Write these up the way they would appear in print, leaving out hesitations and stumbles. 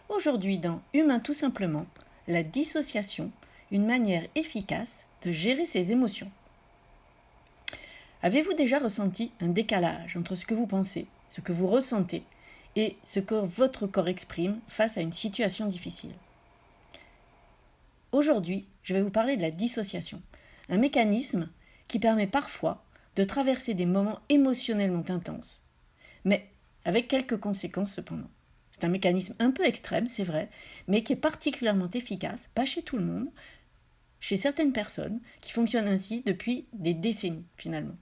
Aujourd'hui dans Humain tout simplement, la dissociation, une manière efficace de gérer ses émotions. Avez-vous déjà ressenti un décalage entre ce que vous pensez, ce que vous ressentez et ce que votre corps exprime face à une situation difficile? Aujourd'hui, je vais vous parler de la dissociation, un mécanisme qui permet parfois de traverser des moments émotionnellement intenses, mais avec quelques conséquences cependant. C'est un mécanisme un peu extrême, c'est vrai, mais qui est particulièrement efficace, pas chez tout le monde, chez certaines personnes qui fonctionnent ainsi depuis des décennies finalement.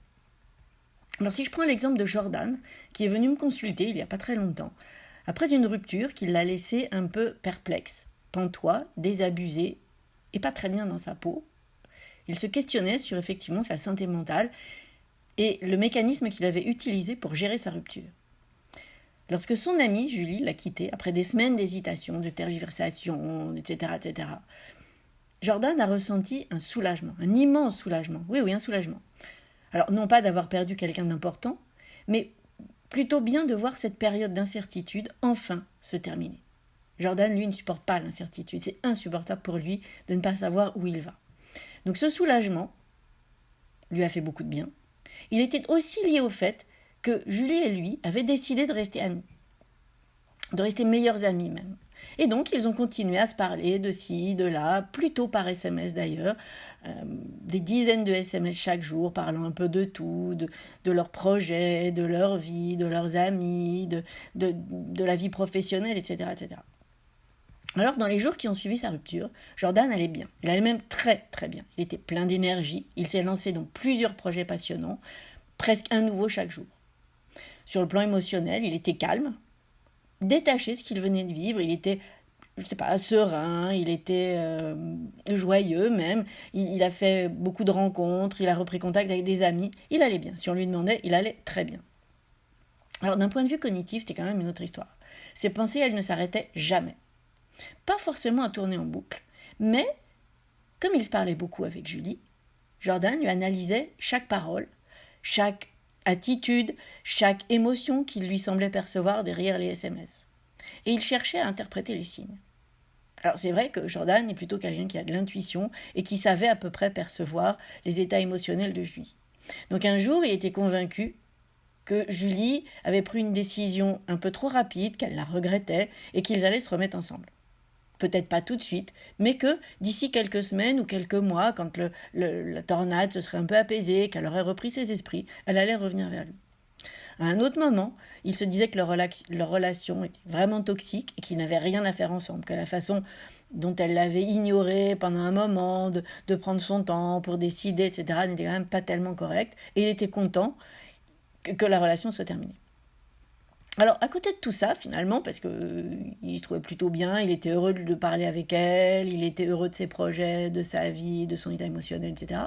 Alors si je prends l'exemple de Jordan, qui est venu me consulter il n'y a pas très longtemps, après une rupture qui l'a laissé un peu perplexe, pantois, désabusé et pas très bien dans sa peau, il se questionnait sur effectivement sa santé mentale et le mécanisme qu'il avait utilisé pour gérer sa rupture. Lorsque son amie Julie l'a quitté, après des semaines d'hésitation, de tergiversation, etc., Jordan a ressenti un soulagement, un immense soulagement. Oui, un soulagement. Alors, non pas d'avoir perdu quelqu'un d'important, mais plutôt bien de voir cette période d'incertitude enfin se terminer. Jordan, lui, ne supporte pas l'incertitude. C'est insupportable pour lui de ne pas savoir où il va. Donc ce soulagement lui a fait beaucoup de bien. Il était aussi lié au fait que Julie et lui avaient décidé de rester amis, de rester meilleurs amis même. Et donc, ils ont continué à se parler de ci, de là, plutôt par SMS d'ailleurs, des dizaines de SMS chaque jour, parlant un peu de tout, de leurs projets, de leur vie, de leurs amis, de la vie professionnelle, etc. Alors, dans les jours qui ont suivi sa rupture, Jordan allait bien. Il allait même très, très bien. Il était plein d'énergie. Il s'est lancé dans plusieurs projets passionnants, presque un nouveau chaque jour. Sur le plan émotionnel, il était calme, détaché de ce qu'il venait de vivre. Il était, je sais pas, serein, il était joyeux même. Il a fait beaucoup de rencontres, il a repris contact avec des amis. Il allait bien. Si on lui demandait, il allait très bien. Alors, d'un point de vue cognitif, c'était quand même une autre histoire. Ses pensées, elles ne s'arrêtaient jamais. Pas forcément à tourner en boucle, mais comme il se parlait beaucoup avec Julie, Jordan lui analysait chaque parole, chaque attitude, chaque émotion qu'il lui semblait percevoir derrière les SMS. Et il cherchait à interpréter les signes. Alors c'est vrai que Jordan est plutôt quelqu'un qui a de l'intuition et qui savait à peu près percevoir les états émotionnels de Julie. Donc un jour, il était convaincu que Julie avait pris une décision un peu trop rapide, qu'elle la regrettait et qu'ils allaient se remettre ensemble. Peut-être pas tout de suite, mais que d'ici quelques semaines ou quelques mois, quand la tornade se serait un peu apaisée, qu'elle aurait repris ses esprits, elle allait revenir vers lui. À un autre moment, il se disait que leur relation était vraiment toxique et qu'ils n'avaient rien à faire ensemble, que la façon dont elle l'avait ignoré pendant un moment, de prendre son temps pour décider, etc., n'était quand même pas tellement correcte, et il était content que la relation soit terminée. Alors, à côté de tout ça, finalement, parce qu'il se trouvait plutôt bien, il était heureux de parler avec elle, il était heureux de ses projets, de sa vie, de son état émotionnel, etc.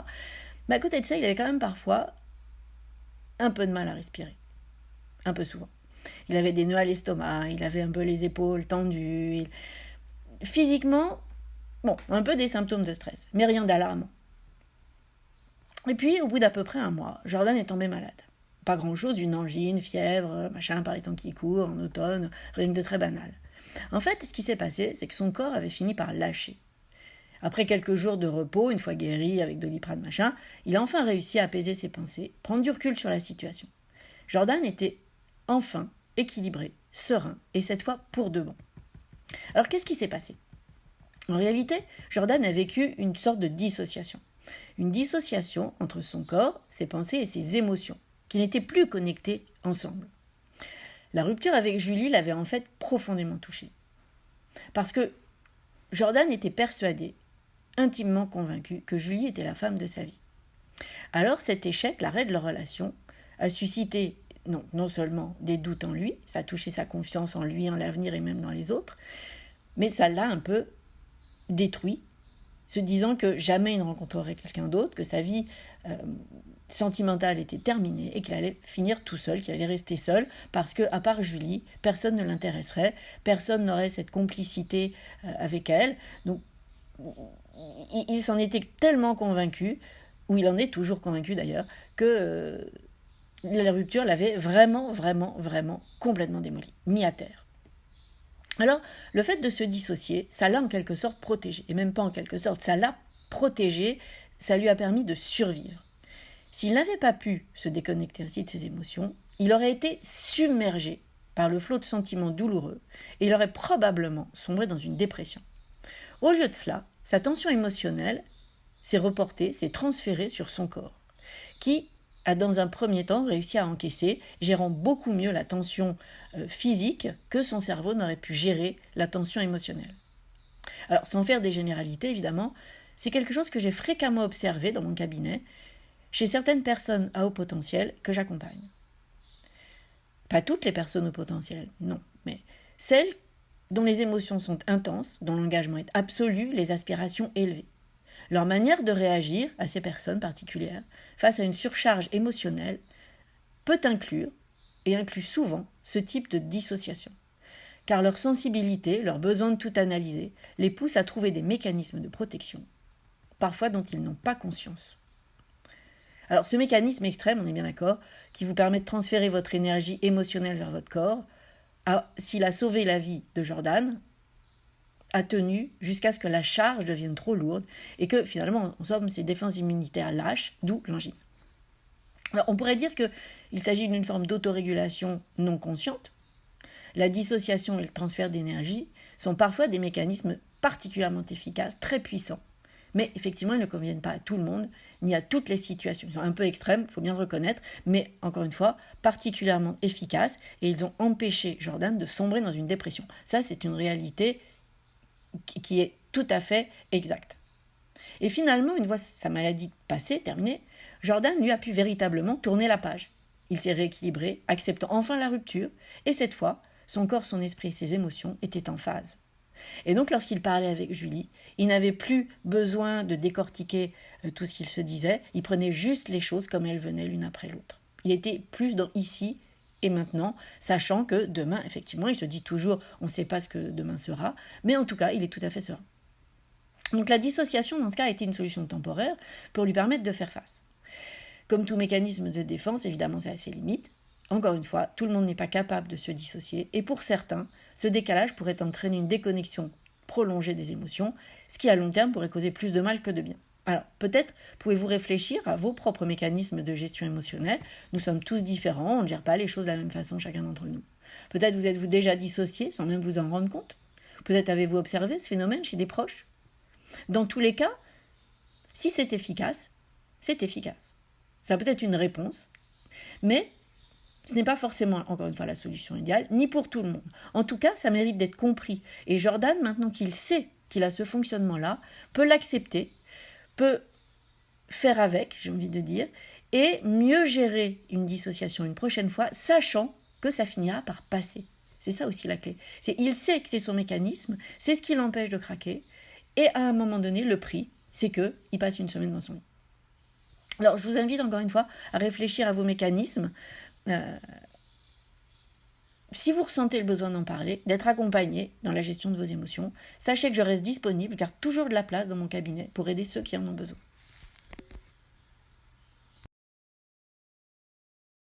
Mais à côté de ça, il avait quand même parfois un peu de mal à respirer. Un peu souvent. Il avait des nœuds à l'estomac, il avait un peu les épaules tendues. Physiquement, un peu des symptômes de stress, mais rien d'alarmant. Et puis, au bout d'à peu près un mois, Jordan est tombé malade. Pas grand-chose, une angine, fièvre, machin, par les temps qui courent, en automne, rien de très banal. En fait, ce qui s'est passé, c'est que son corps avait fini par lâcher. Après quelques jours de repos, une fois guéri avec Doliprane, machin, il a enfin réussi à apaiser ses pensées, prendre du recul sur la situation. Jordan était enfin équilibré, serein, et cette fois pour de bon. Alors qu'est-ce qui s'est passé ? En réalité, Jordan a vécu une sorte de dissociation. Une dissociation entre son corps, ses pensées et ses émotions, qui n'étaient plus connectés ensemble. La rupture avec Julie l'avait en fait profondément touché. Parce que Jordan était persuadé, intimement convaincu, que Julie était la femme de sa vie. Alors cet échec, l'arrêt de leur relation, a suscité non seulement des doutes en lui, ça a touché sa confiance en lui, en l'avenir et même dans les autres, mais ça l'a un peu détruit, se disant que jamais il ne rencontrerait quelqu'un d'autre, que sa vie sentimentale était terminée et qu'il allait finir tout seul, qu'il allait rester seul, parce que à part Julie, personne ne l'intéresserait, personne n'aurait cette complicité avec elle. Donc il s'en était tellement convaincu, ou il en est toujours convaincu d'ailleurs, que la rupture l'avait vraiment complètement démoli, mis à terre. Alors, le fait de se dissocier, ça l'a en quelque sorte protégé. Et même pas en quelque sorte, ça l'a protégé, ça lui a permis de survivre. S'il n'avait pas pu se déconnecter ainsi de ses émotions, il aurait été submergé par le flot de sentiments douloureux et il aurait probablement sombré dans une dépression. Au lieu de cela, sa tension émotionnelle s'est reportée, s'est transférée sur son corps, qui a dans un premier temps réussi à encaisser, gérant beaucoup mieux la tension physique que son cerveau n'aurait pu gérer la tension émotionnelle. Alors, sans faire des généralités, évidemment, c'est quelque chose que j'ai fréquemment observé dans mon cabinet chez certaines personnes à haut potentiel que j'accompagne. Pas toutes les personnes au potentiel, non, mais celles dont les émotions sont intenses, dont l'engagement est absolu, les aspirations élevées. Leur manière de réagir à ces personnes particulières face à une surcharge émotionnelle peut inclure, et inclut souvent, ce type de dissociation. Car leur sensibilité, leur besoin de tout analyser, les pousse à trouver des mécanismes de protection, parfois dont ils n'ont pas conscience. Alors ce mécanisme extrême, on est bien d'accord, qui vous permet de transférer votre énergie émotionnelle vers votre corps, s'il a sauvé la vie de Jordan, a tenu jusqu'à ce que la charge devienne trop lourde et que finalement, en somme, ses défenses immunitaires lâchent, d'où l'angine. Alors, on pourrait dire qu'il s'agit d'une forme d'autorégulation non consciente. La dissociation et le transfert d'énergie sont parfois des mécanismes particulièrement efficaces, très puissants. Mais effectivement, ils ne conviennent pas à tout le monde, ni à toutes les situations. Ils sont un peu extrêmes, il faut bien le reconnaître, mais encore une fois, particulièrement efficaces, et ils ont empêché Jordan de sombrer dans une dépression. Ça, c'est une réalité qui est tout à fait exacte. Et finalement, une fois sa maladie passée, terminée, Jordan, lui, a pu véritablement tourner la page. Il s'est rééquilibré, acceptant enfin la rupture, et cette fois, son corps, son esprit et ses émotions étaient en phase. Et donc, lorsqu'il parlait avec Julie, il n'avait plus besoin de décortiquer tout ce qu'il se disait, il prenait juste les choses comme elles venaient l'une après l'autre. Il était plus dans ici et maintenant, sachant que demain, effectivement, il se dit toujours, on ne sait pas ce que demain sera, mais en tout cas, il est tout à fait serein. Donc la dissociation, dans ce cas, a été une solution temporaire pour lui permettre de faire face. Comme tout mécanisme de défense, évidemment, ça a ses limites. Encore une fois, tout le monde n'est pas capable de se dissocier, et pour certains, ce décalage pourrait entraîner une déconnexion prolongée des émotions, ce qui à long terme pourrait causer plus de mal que de bien. Alors, peut-être pouvez-vous réfléchir à vos propres mécanismes de gestion émotionnelle. Nous sommes tous différents, on ne gère pas les choses de la même façon chacun d'entre nous. Peut-être vous êtes-vous déjà dissocié sans même vous en rendre compte. Peut-être avez-vous observé ce phénomène chez des proches. Dans tous les cas, si c'est efficace, c'est efficace. Ça peut être une réponse, mais ce n'est pas forcément, encore une fois, la solution idéale, ni pour tout le monde. En tout cas, ça mérite d'être compris. Et Jordan, maintenant qu'il sait qu'il a ce fonctionnement-là, peut l'accepter, peut faire avec, j'ai envie de dire, et mieux gérer une dissociation une prochaine fois, sachant que ça finira par passer. C'est ça aussi la clé. Il sait que c'est son mécanisme, c'est ce qui l'empêche de craquer, et à un moment donné, le prix, c'est qu'il passe une semaine dans son lit. Alors, je vous invite encore une fois à réfléchir à vos mécanismes. Si vous ressentez le besoin d'en parler, d'être accompagné dans la gestion de vos émotions, sachez que je reste disponible, je garde toujours de la place dans mon cabinet pour aider ceux qui en ont besoin.